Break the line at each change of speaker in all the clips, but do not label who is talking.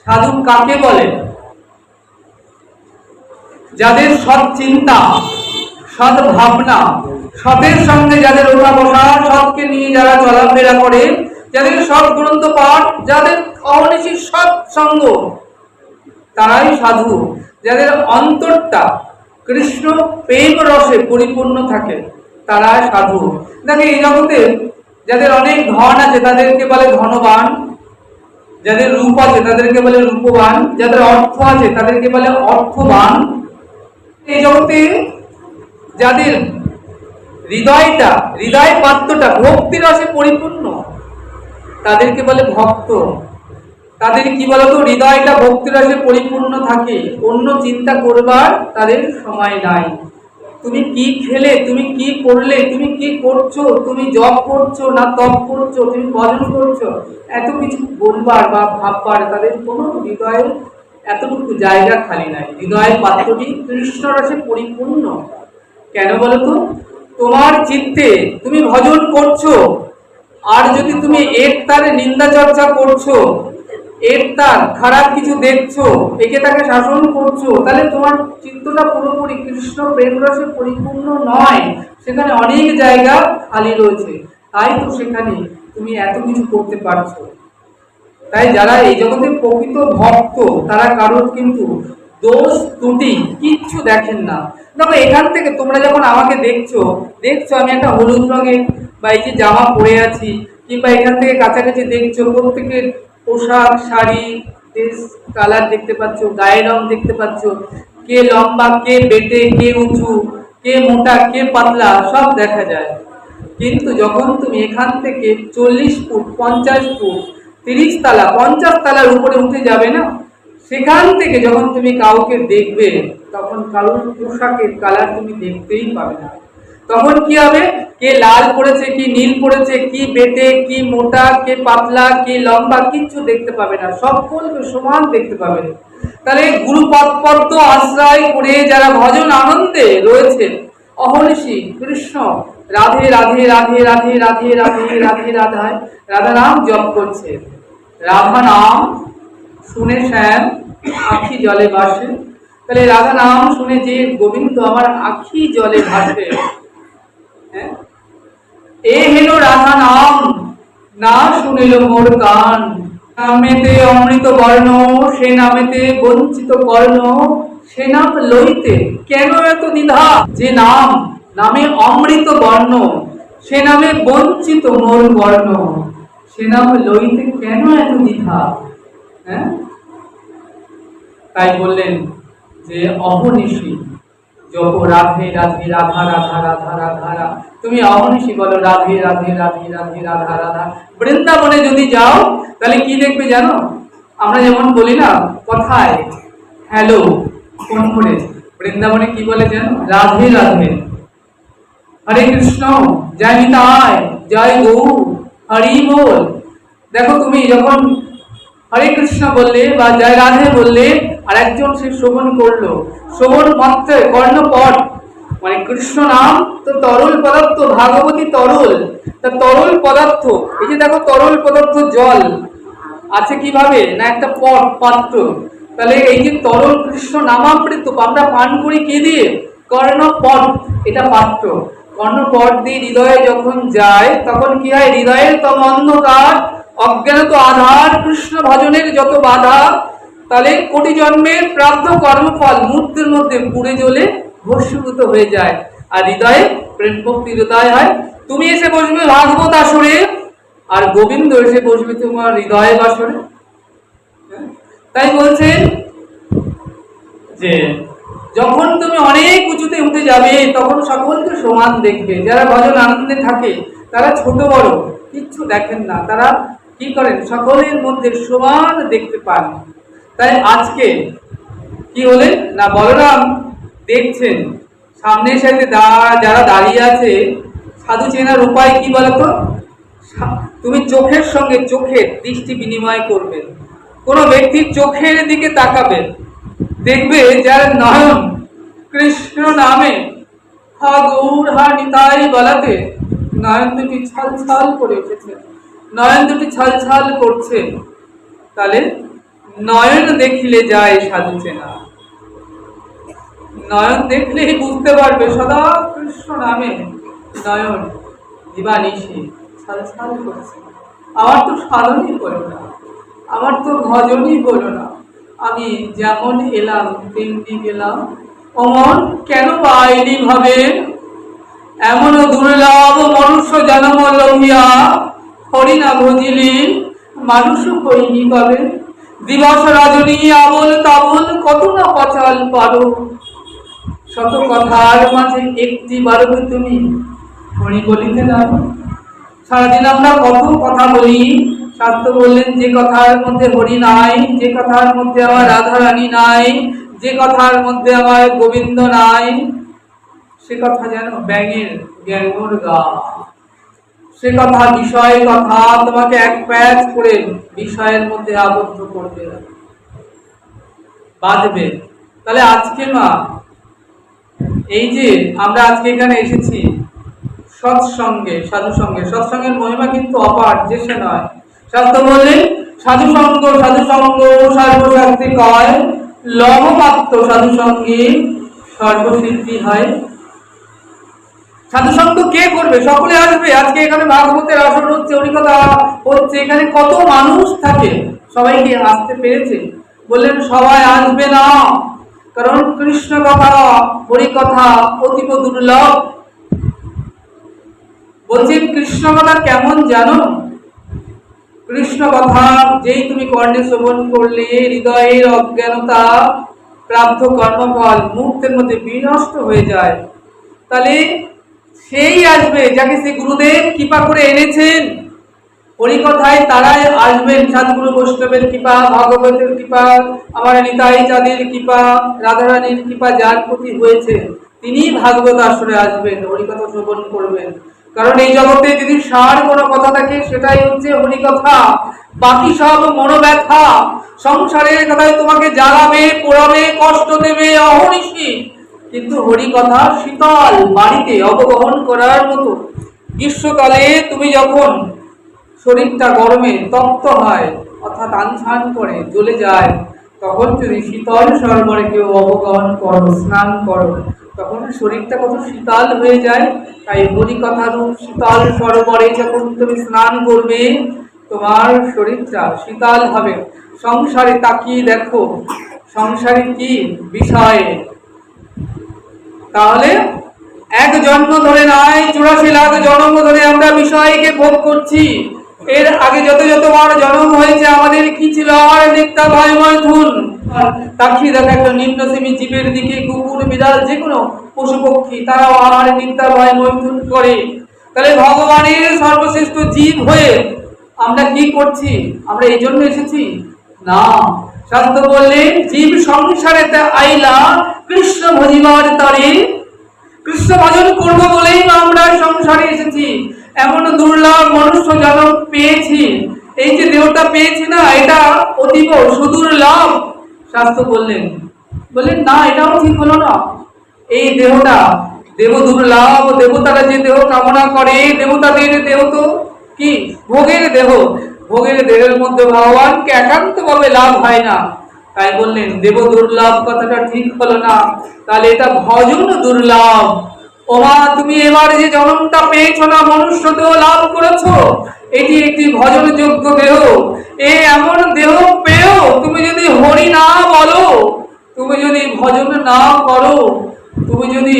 সাধু কাকে বলে? যাদের সৎ চিন্তা, সৎ ভাবনা, সতের সঙ্গে যাদের ওঠা বসা, সৎকে নিয়ে যারা চলাফেরা করে, যাদের সৎ গ্রন্থ পাঠ, যাদের অহর্নিশি সৎ সঙ্গ, তারাই সাধু। যাদের অন্তরটা কৃষ্ণ প্রেম রসে পরিপূর্ণ থাকে, তারা সাধু। দেখে এই জগতে যাদের অনেক ধন আছে তাদেরকে বলে ধনবান, যাদের রূপ আছে তাদেরকে বলে রূপবান, যাদের অর্থ আছে তাদেরকে বলে অর্থবান। এই জগতে যাদের হৃদয় পাত্রটা ভক্তি রসে পরিপূর্ণ, তাদেরকে বলে ভক্ত। তাদের কি বলতো, হৃদয়টা ভক্তি রসে পরিপূর্ণ থাকে, অন্য চিন্তা করবার তাদের সময় নাই। তুমি কি খেলে, তুমি কি করলে, তুমি কি করছো, তুমি জপ করছো না তপ করছো, তুমি ভজন করছো, এত কিছু বলবার বা ভাববার তাদের কোনো হৃদয়ে এতটুকু জায়গা খালি নাই। হৃদয়ের পাত্রটি কৃষ্ণ রসে পরিপূর্ণ। কেন বলতো? তোমার চিত্তে তুমি ভজন করছো, আর যদি তুমি এর তার নিন্দা চর্চা করছো, এর তার খারাপ কিছু দেখছো, একে তাকে শাসন করছো, তাহলে তোমার চিত্তটা পুরোপুরি কৃষ্ণ প্রেম রসে পরিপূর্ণ নয়। সেখানে অনেক জায়গা খালি রয়েছে, তাই তো সেখানে তুমি এত কিছু করতে পারছো। তাই যারা এই জগতে প্রকৃত ভক্ত, তারা কারোর কিন্তু দোষ ত্রুটি কিচ্ছু দেখেন না। দেখো, এখান থেকে তোমরা যখন আমাকে দেখছো আমি একটা হলুদ রঙের বা এই যে জামা পরে আছি, কিংবা এখান থেকে কাছাকাছি দেখছো, প্রত্যেকের পোশাক, শাড়ি, ড্রেস কালার দেখতে পাচ্ছ, গায়ের রং দেখতে পাচ্ছ, কে লম্বা, কে বেটে, কে উঁচু, কে মোটা, কে পাতলা, সব দেখা যায়। কিন্তু যখন তুমি এখান থেকে 40 ফুট, 50 ফুট, 30 তালা, 50 তালার উপরে উঠে যাবে না, সেখান থেকে যখন তুমি কাউকে দেখবে, তখন কারোর পোশাকের কালার তুমি দেখতেই পাবে না। তখন কি হবে? কে লাল পড়েছে, কি নীল পড়েছে, কি বেটে, কি মোটা, কে পাতলা, কি লম্বা, কিচ্ছু দেখতে পাবে না, সকলকে সমান দেখতে পাবে। তাহলে গুরুপদ আশ্রয় করে যারা ভজন আনন্দে রয়েছে, অহর্নিশি কৃষ্ণ রাধে রাধে রাধে রাধে রাধে রাধে রাধে রাধায় রাধা নাম জপ করছে, রাধা নাম শুনে শ্যাম আখি জলে ভাসে। তাহলে রাধা নাম শুনে যে গোবিন্দ আমার আখি জলে ভাসে, এ হেন রাধা নাম না শুনিল মোর কান, নামেতে অমৃত বর্ণ, সে নামেতে বঞ্চিত কর্ণ, সে নাম লইতে কেন এত দ্বিধা? যে নামে অমৃত বর্ণ, সে নামে বঞ্চিত মোর বর্ণ, সে নাম লইতে কেন এত দ্বিধা? তাই বললেন যে অহর্নিশি জপ রাধে রাধে রাধা রাধা রাধা রাধা রাধা। তুমি অহর্নিশি বলো রাধে রাধে রাধে রাধে রাধা রাধা। বৃন্দাবনে যদি যাও তাহলে কি দেখবে জানো? আমরা যেমন বলি না কথায় হ্যালো ফোন করে, বৃন্দাবনে কি বলে জানো? রাধে রাধে, হরে কৃষ্ণ, জয় নিতাই, জয় গৌর, হরি বল। দেখো, তুমি যখন হরে কৃষ্ণ বললে বা জয় রাধে বললে, আর একজন সে শ্রবণ করলো, শ্রবণ মাত্রে কর্ণপট, মানে কৃষ্ণ নাম তো তরল পদার্থ, ভাগবতী তরল, তা তরল পদার্থ, এই যে দেখো তরল পদার্থ জল আছে কিভাবে না, একটা পট, পাত্র। তাহলে এই যে তরল কৃষ্ণ নামামৃত আমরা পান করি কি দিয়ে? কর্ণপট, এটা পাত্র। কর্ণপট দিয়ে হৃদয়ে যখন যায়, তখন কি হয়? হৃদয়ের তম অন্ধকার, অজ্ঞানত আধার, কৃষ্ণ ভজনের যত বাধা, তাহলে কোটি জন্মের প্রাপ্ত কর্মফল মুহূর্তের মধ্যে পুড়ে জ্বলে ভস্মীভূত হয়ে যায়, আর হৃদয়ে প্রেম ভক্তি হৃদয় হয়। তুমি এসে বসবে ভাগবত আসরে, আর গোবিন্দ এসে বসবে তোমার হৃদয় বাসরে। তাই বলছেন যে যখন তুমি অনেক উঁচুতে উঠে যাবে, তখন সকলকে সমান দেখবে। যারা ভজন আনন্দে থাকে তারা ছোট বড় কিচ্ছু দেখেন না, তারা কি করেন? সকলের মধ্যে সমান দেখতে পান। তাই আজকে কি হলেন না, বলরাম দেখছেন সামনের সাথে যারা দাঁড়িয়ে আছে, সাধু চেনার উপায় কি বলতো? তুমি চোখের সঙ্গে চোখের দৃষ্টি বিনিময় করবে, কোনো ব্যক্তির চোখের দিকে তাকাবে, দেখবে যার নয়ন কৃষ্ণ নামে হা গৌর হা নিতাই বলাতে নয়ন দুটি ছল ছল করে উঠেছে, নয়ন দুটি ছল ছল করছে। তাহলে নয়ন দেখিলে যায় সাধু চেনা। নয়ন দেখলেই বুঝতে পারবে সদা কৃষ্ণ নামে নয়ন দিবানিশি ছলছল করছে। আমার তো সাধনই বলো না, আমার তো ভজনই বলো না, আমি যেমন এলাম তেমনি গেলাম। অমন কেন পাইনি ভাবে এমন দুর্লভ মনুষ্য জন্ম লইয়া, হরি না ভজিলি মানুষ হইনি পাবে। দিবস রজনী আবল তাবল কত না পচাল পারো, শত কথার মাঝে একটি বারো তুমি হরি বলিতে জানো। সারাদিন আমরা কত কথা বলি, শাস্ত্র বললেন যে কথার মধ্যে হরি নাই, যে কথার মধ্যে আমার রাধারানী নাই, যে কথার মধ্যে আমার গোবিন্দ নাই, সে কথা যেন ব্যাঙের গ্যাঙ্গর গা। সে কথা বিষয় কথা তোমাকে এক প্যাচ করে বিষয়ের মধ্যে আবদ্ধ করবে, বাঁধবে। তাহলে আজকে মা এই যে আমরা আজকে এখানে এসেছি সৎসঙ্গে, সাধু সঙ্গে, সৎসঙ্গের মহিমা কিন্তু অপার, যে সে নয়। শাস্ত্র বললেন সাধু সঙ্গ সর্বশক্তি কয়, লভমাত্র সাধু সঙ্গে সর্বসিদ্ধি হয়। সাধু সঙ্গ কে করবে? সকলে আসবে। আজকে এখানে ভাগবতের আসর হচ্ছে, হরিকথা হচ্ছে, এখানে কত মানুষ থাকে, সবাই কি আসতে পেরেছে? বললেন সবাই আসবে না, কারণ কৃষ্ণ কথা হরিকথা অতীব দুর্লভ। বলছেন কৃষ্ণ কথা কেমন জানো? কৃষ্ণ কথা যেই তুমি কর্ণে শ্রবণ করলে, হৃদয়ের অজ্ঞানতা প্রাপ্ত কর্মফল মুহূর্তের মধ্যে বিনষ্ট হয়ে যায়। তাহলে সেই আসবে যাকে শ্রী গুরুদেব কৃপা করে এনেছেন। হরিকথায় তারাই আসবেন, সাধুগুরু বৈষ্ণবের কৃপা, ভাগবতের কৃপা, আমার নিতাই চাঁদের কৃপা, রাধারানীর কৃপা যার প্রতি হয়েছে, তিনি ভাগবত আসরে আসবেন, হরিকথা শ্রবণ করবেন। কারণ এই জগতে যদি সার কোনো কথা থাকে সেটাই হচ্ছে হরিকথা। বাকি সব মনোব্যথা, সংসারের কথায় তোমাকে জ্বালাবে, পোড়াবে, কষ্ট দেবে অহর্নিশি, কিন্তু হরিকথা শীতল বাড়িতে অবগমন করার মতো। গ্রীষ্মকালে তুমি যখন শরীরটা গরমে তপ্ত হয়, অর্থাৎ আনছান করে জ্বলে যায়, তখন যদি শীতল সরোবরে কেউ অবগমন করো, স্নান করো, তখন শরীরটা কত শীতল হয়ে যায়। তাই হরিকথারূপ শীতল সরোবরে যখন তুমি স্নান করবে, তোমার শরীরটা শীতল হবে। সংসারে তাকিয়ে দেখো সংসারে কি বিষয়। তাহলে এক জন্ম ধরে নয়, 84 লাখ জন্ম ধরে আমরা বিষয়কে ভোগ করছি। এর আগে যত যতবার জন্ম হয়েছে আমাদের কি ছিল? আমার নিত্যা ভয় মৈথুন। তাকিয়ে দেখা একটা নিম্নসীমী জীবের দিকে, কুকুর বিড়াল যে কোনো পশু পক্ষী, তারাও আমার নিত্যা ভয় মৈথুন করে। তাহলে ভগবানের সর্বশ্রেষ্ঠ জীব হয়ে আমরা কি করছি? আমরা এই জন্য এসেছি না। শাস্ত্র বললেন জীব সংসারেতে আইলা কৃষ্ণ ভজিবার তরে, কৃষ্ণ ভজন করবো বলেই আমরা সংসারে এসেছি। এমন দুর্লভ মনুষ্য জন্ম পেয়েছি, এই যে দেহটা পেয়েছি না, এটা অতীব সুদুর্লভ। শাস্ত্র বললেন না, এটাও ঠিক হলো না। এই দেহটা দেব দুর্লভ, দেবতারা যে দেহ কামনা করে, দেবতাদের দেহ তো কি ভোগের দেহ, ভোগের দেহের মধ্যে ভগবানকে একান্ত ভাবে লাভ হয় না। তাই বললেন দেব দুর্লভ কথাটা ঠিক হলো না, তাহলে এটা ভজন দুর্লভ। ওমা তুমি এবার যে জন্মটা পেয়েছো না, মনুষ্য দেহ লাভ করেছো, এটি একটি ভজন যোগ্য দেহ। এই এমন দেহ পেয়েও তুমি যদি হরি না বলো, তুমি যদি ভজন না করো, তুমি যদি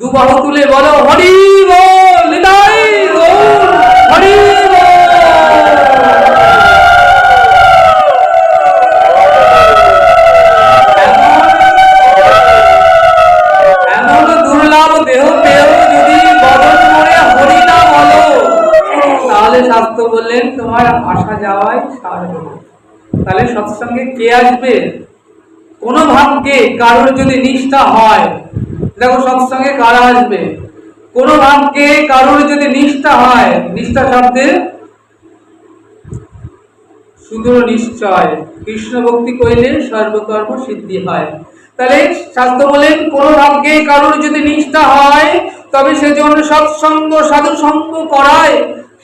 দুবাহু তুলে বলো হরি বল, নিতাই গৌর হরি বল, এমন দুর্লভ দেহ পেয়েও যদি বদন করে হরি না বলো, তাহলে শাস্ত্র বললেন তোমার আসা যাওয়াই সার হবে। তাহলে সৎসঙ্গে কে আসবে? কোন ভাগ্যে কারোর যদি নিষ্ঠা হয়, দেখো সৎসঙ্গে কারা আসবে? কোন ভাগ্যে কারোর যদি নিষ্ঠা হয়, নিষ্ঠা শব্দে সুদূর নিশ্চয়, কৃষ্ণ ভক্তি কইলে সর্বকর্ম সিদ্ধি হয়। তাহলে শাস্ত্র বলেন কোন ভাগ্যে কারোর যদি নিষ্ঠা হয়, তবে সেজন্য সৎসঙ্গ সাধু সঙ্গ করায়।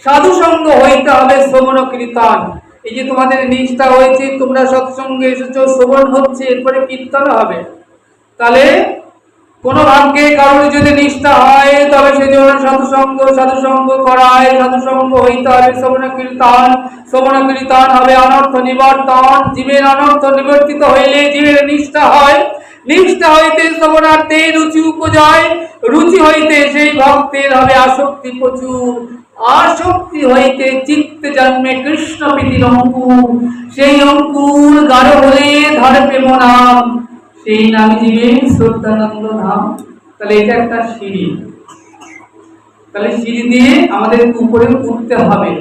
সাধু সঙ্গ হইতে হবে শ্রবণ কীর্তন। এই যে তোমাদের নিষ্ঠা হয়েছে, তোমরা সৎসঙ্গে এসেছো, শ্রবণ হচ্ছে, এরপরে কীর্তন হবে, তাহলে কোন ভাগ্যে কারোর যদি নিষ্ঠা হয় তবে সেজন্য সাধুসঙ্গ করায়, সাধুসঙ্গ হইতে হবে, শ্রবণ কীর্তন হবে অনর্থ নিবর্তন, জীবের অনর্থ নিবর্তিত হইলে জীবের নিষ্ঠা হয়, নিষ্ঠা হইতে শ্রবণার্থে রুচি উপজয়, রুচি হইতে সেই ভক্তের হবে আসক্তি প্রচুর, আসক্তি হইতে চিত্তে জন্মে কৃষ্ণ প্রীতির অঙ্কুর, সেই অঙ্কুর গাঢ় হলে ধরে প্রেম নাম, সেই নাম জীবের শ্রদ্ধানন্দ ধাম। তাহলে এটা একটা সিঁড়ি, তাহলে সিঁড়ি দিয়ে আমাদের উপরে উঠতে হবে।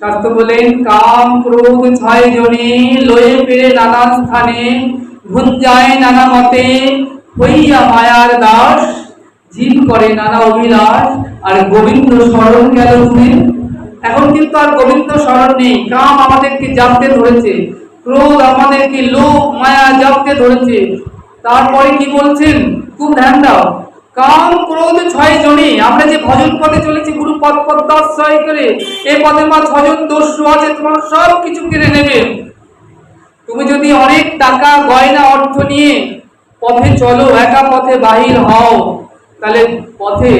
শাস্ত্র বলেন কাম ক্রোধ ছয় জনে লয়ে পেরে নানা স্থানে, ভুঞ্জায় নানা মতে হইয়া মায়ার দাস, জীব করে নানা অভিলাষ, আর গোবিন্দ স্মরণ গেল দূরে। এখন কিন্তু আর গোবিন্দ স্মরণ নেই, কাম আমাদেরকে জানতে ধরেছে, ক্রোধ আমাদেরকে লোভ মায়া জানতে ধরেছে। তারপরে কি বলছেন, খুব ধ্যান দাও, কাম ক্রোধ ছয় জনে, আমরা যে ভজন পথে চলেছি গুরু পদ পদাশ্রয় করে, এই পথে মা ছজন দস্যু আছে, তোমার সব কিছু কেড়ে নেবে। তুমি যদি অনেক টাকা গয়না অর্থ নিয়ে পথে চলো, একা পথে বাহির হও, তাহলে পথে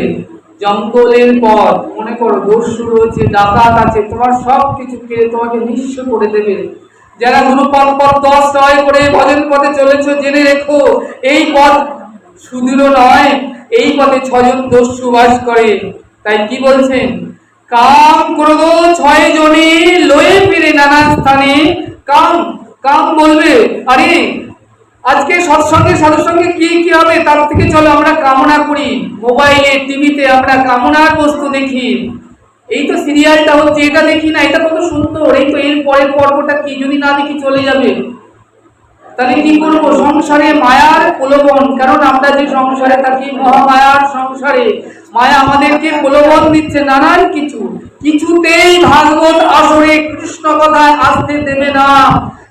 জঙ্গলের পথ, মনে করো দস্যু রয়েছে, ডাকাত আছে, তোমার সব কিছু কেড়ে তোমাকে নিঃস্ব করে দেবে। যারা গুরু পদ পদাশ্রয় করে ভজন পথে চলেছো, জেনে রেখো এই পথ সুদূর নয়, এই পথে ছজন দস্যু বাস করে। তাই কি বলছেন, কাম ক্রোধ ছয় জনে লয়ে ফিরে নানা স্থানে। কাম কাম বলবে আরে আজকে সৎসঙ্গে সাধুসঙ্গে কি কি হবে, তার থেকে চলো আমরা কামনা করি, মোবাইলে টিভিতে আমরা কামনার বস্তু দেখি, এই তো সিরিয়ালটা হচ্ছে এটা দেখি না, এটা কত সুন্দর, এই তো এর পরের পর্বটা কি, যদি না দেখি চলে যাবে। তাহলে কি করবো, সংসারে মায়ার প্রলোভন, কারণ আমরা যে সংসারে থাকি মহামায়ার সংসারে, মায়া আমাদেরকে প্রলোভন দিচ্ছে নানান কিছু, কিছুতেই ভাগবত আসরে কৃষ্ণ কথায় আসতে দেবে না।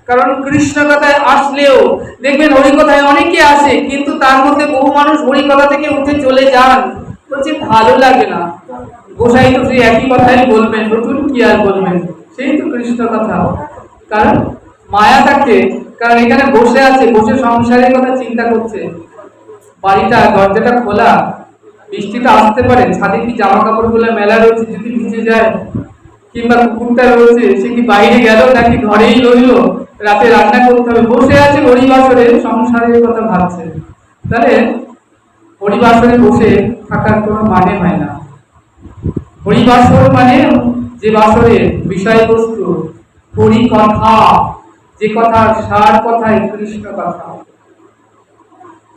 কারণ কৃষ্ণ কথায় আসলেও দেখবেন হরিকথায় অনেকে আসে, কিন্তু তার মধ্যে বহু মানুষ হরিকথা থেকে উঠে চলে যান, বলছে ভালো লাগে না। গোসাই তো সেই একই কথাই বলবেন, নতুন কি আর বলবেন, সেই তো কৃষ্ণ কথা। কারণ মায়া থাকে, কারণ এখানে বসে আছে, বসে সংসারের কথা চিন্তা করছে, বাড়িটা দরজাটা খোলা, বৃষ্টিটা আসতে পারে, ছাদে কি জামা কাপড় গুলো মেলা রয়েছে, যদি ভিজে যায়, কিংবা কুকুরটা রয়েছে সে কি বাইরে গেল নাকি ঘরেই রইলো, রাতে রান্না করতে হবে, বসে আছে হরিবাসরে সংসারের কথা ভাবছে। তাহলে হরিবাসরে বসে থাকার কোনো মানে হয় না। হরিবাসর মানে যে বাসরের বিষয়বস্তু হরি কথা, যে কথার সার কথায় কৃষ্ণ কথা,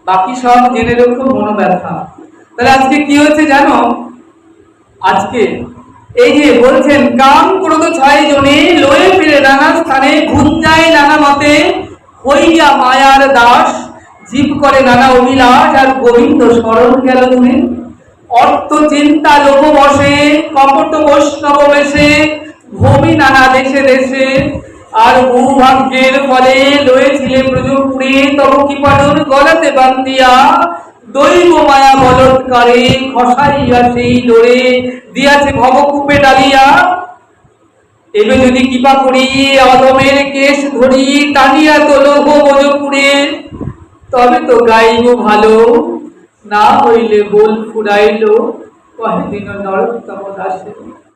বাকি সব জেনে রেখো মনোব্যথা। তাহলে আজকে কি হচ্ছে জানো, আজকে এই যে বলছেন কাম ক্রোধ ছয় জনে লয়ে ফিরে নানা স্থানে, ভুঞ্জায় নানা মতে হইয়া মায়ার দাস, জীব করে নানা অভিলাষ, আর গোবিন্দ স্মরণ গেল দূরে। অর্থ চিন্তা লোভ বসে কপট বৈষ্ণব বেশে, ভূমি নানা দেশে দেশে, আর বহু ভাগ্যের ফলে লয়েছিলে ব্রজপুরে, তব কি পালন গলাতে বান্ধিয়া, দৈব মায়া বলৎকারে খসাইয়া সেই ডোরে, দিয়াছে ভবকূপে ডালিয়া। এবে যদি কৃপা করি অধমের কেশ ধরি, টানিয়া তোলো ব্রজপুরে, তবে তো গাইব ভালো, না হইলে বোল ফুরাইল, কহে দিন নরোত্তম দাসে।